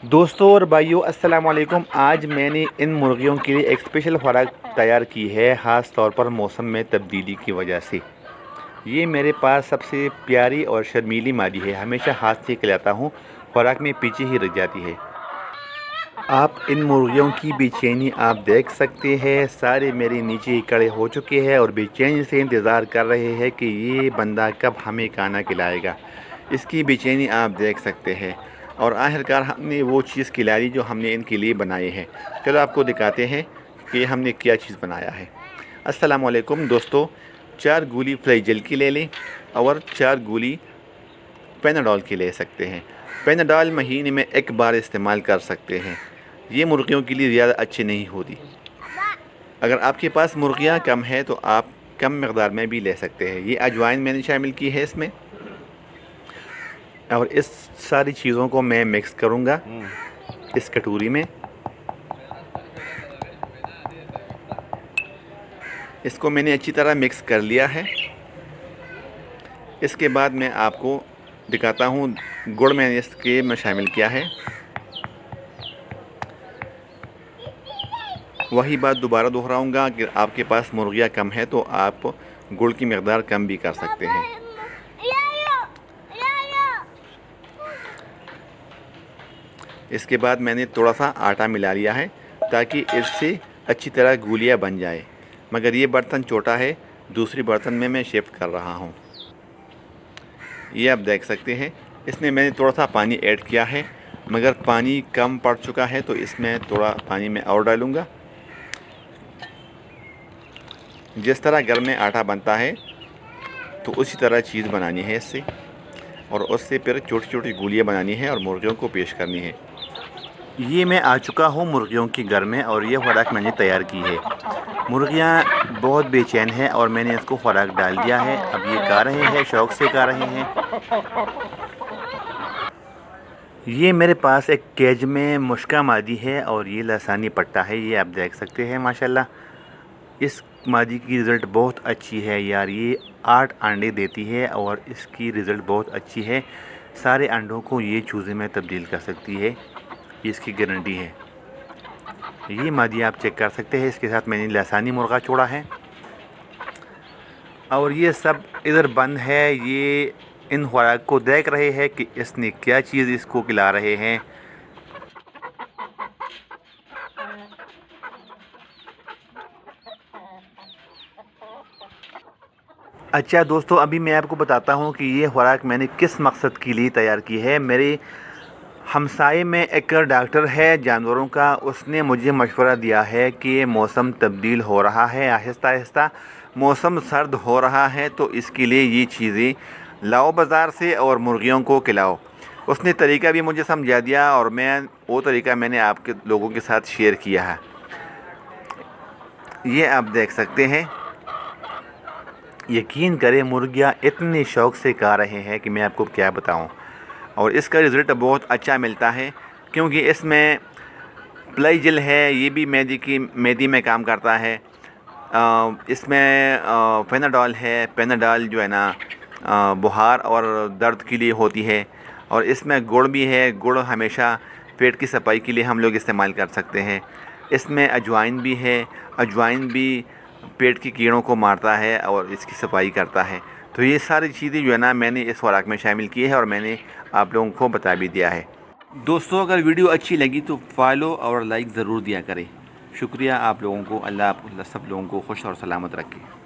दोस्तों और भाइयों, अस्सलाम वालेकुम। आज मैंने इन मुर्गियों के लिए एक स्पेशल खुराक तैयार की है, ख़ास तौर पर मौसम में तब्दीली की वजह से। ये मेरे पास सबसे प्यारी और शर्मीली मादी है। हमेशा हाथ से खिलाता हूँ, खुराक में पीछे ही रह जाती है। आप इन मुर्गियों की बेचैनी आप देख सकते हैं। सारे मेरे नीचे खड़े हो चुके हैं और बेचैनी से इंतज़ार कर रहे हैं कि ये बंदा कब हमें खाना खिलाएगा। इसकी बेचैनी आप देख सकते हैं। और आखिरकार हमने वो चीज़ खिला दी जो हमने इनके लिए बनाई है। चलो आपको दिखाते हैं कि हमने क्या चीज़ बनाया है। अस्सलाम वालेकुम दोस्तों, 4 गोली फ्लाइजेल की ले लें और 4 गोली पेनाडोल की ले सकते हैं। पेनाडोल महीने में एक बार इस्तेमाल कर सकते हैं। ये मुर्गियों के लिए ज़्यादा अच्छी नहीं होती। अगर आपके पास मुर्गियाँ कम है तो आप कम मकदार में भी ले सकते हैं। ये अजवाइन मैंने शामिल की है इसमें, और इस सारी चीज़ों को मैं मिक्स करूँगा इस कटोरी में। इसको मैंने अच्छी तरह मिक्स कर लिया है। इसके बाद मैं आपको दिखाता हूँ गुड़ मैंने इसके में शामिल किया है। वही बात दोबारा दोहराऊँगा कि आपके पास मुर्गियाँ कम है तो आप गुड़ की मकदार कम भी कर सकते हैं। इसके बाद मैंने थोड़ा सा आटा मिला लिया है ताकि इससे अच्छी तरह गोलियाँ बन जाए। मगर ये बर्तन छोटा है, दूसरी बर्तन में मैं शिफ्ट कर रहा हूँ। ये आप देख सकते हैं, इसमें मैंने थोड़ा सा पानी ऐड किया है, मगर पानी कम पड़ चुका है तो इसमें थोड़ा पानी मैं और डालूँगा। जिस तरह घर में आटा बनता है तो उसी तरह चीज़ बनानी है इससे, और उससे फिर छोटी छोटी गोलियाँ बनानी है और मुर्गियों को पेश करनी है। ये मैं आ चुका हूँ मुर्गियों के घर में और ये खुराक मैंने तैयार की है। मुर्गियाँ बहुत बेचैन हैं और मैंने इसको खुराक डाल दिया है। अब ये खा रहे हैं, शौक़ से खा रहे हैं। ये मेरे पास एक केज में मुश्का मादी है और ये लसानी पट्टा है। ये आप देख सकते हैं माशाल्लाह। इस मादी की रिज़ल्ट बहुत अच्छी है यार। ये 8 अंडे देती है और इसकी रिज़ल्ट बहुत अच्छी है। सारे अंडों को ये चूज़े में तब्दील कर सकती है, इसकी गारंटी है। ये मादी आप चेक कर सकते हैं। इसके साथ मैंने लसानी मुर्गा छोड़ा है और ये सब इधर बंद है। ये इन खुराक को देख रहे हैं कि इसने क्या चीज़ इसको खिला रहे हैं। अच्छा दोस्तों, अभी मैं आपको बताता हूँ कि ये खुराक मैंने किस मकसद के लिए तैयार की है। मेरे हमसाए में एक डॉक्टर है जानवरों का, उसने मुझे मशवरा दिया है कि मौसम तब्दील हो रहा है, आहिस्ता आहिस्ता मौसम सर्द हो रहा है, तो इसके लिए ये चीज़ें लाओ बाज़ार से और मुर्गियों को खिलाओ। उसने तरीका भी मुझे समझा दिया और मैं वो तरीका मैंने आपके लोगों के साथ शेयर किया है। ये आप देख सकते हैं। यकीन करें, मुर्गियाँ इतने शौक़ से खा रहे हैं कि मैं आपको क्या बताऊँ। और इसका रिज़ल्ट बहुत अच्छा मिलता है क्योंकि इसमें फ्लाइजेल है, ये भी मैदे में काम करता है। इसमें पेनाडोल है। पेनाडोल जो है ना बुखार और दर्द के लिए होती है। और इसमें गुड़ भी है। गुड़ हमेशा पेट की सफाई के लिए हम लोग इस्तेमाल कर सकते हैं। इसमें अजवाइन भी है। अजवाइन भी पेट की कीड़ों को मारता है और इसकी सफाई करता है। तो ये सारी चीज़ें जो है ना मैंने इस खुराक में शामिल की है और मैंने आप लोगों को बता भी दिया है। दोस्तों, अगर वीडियो अच्छी लगी तो फॉलो और लाइक ज़रूर दिया करें। शुक्रिया आप लोगों को। अल्लाह आप सब लोगों को खुश और सलामत रखे।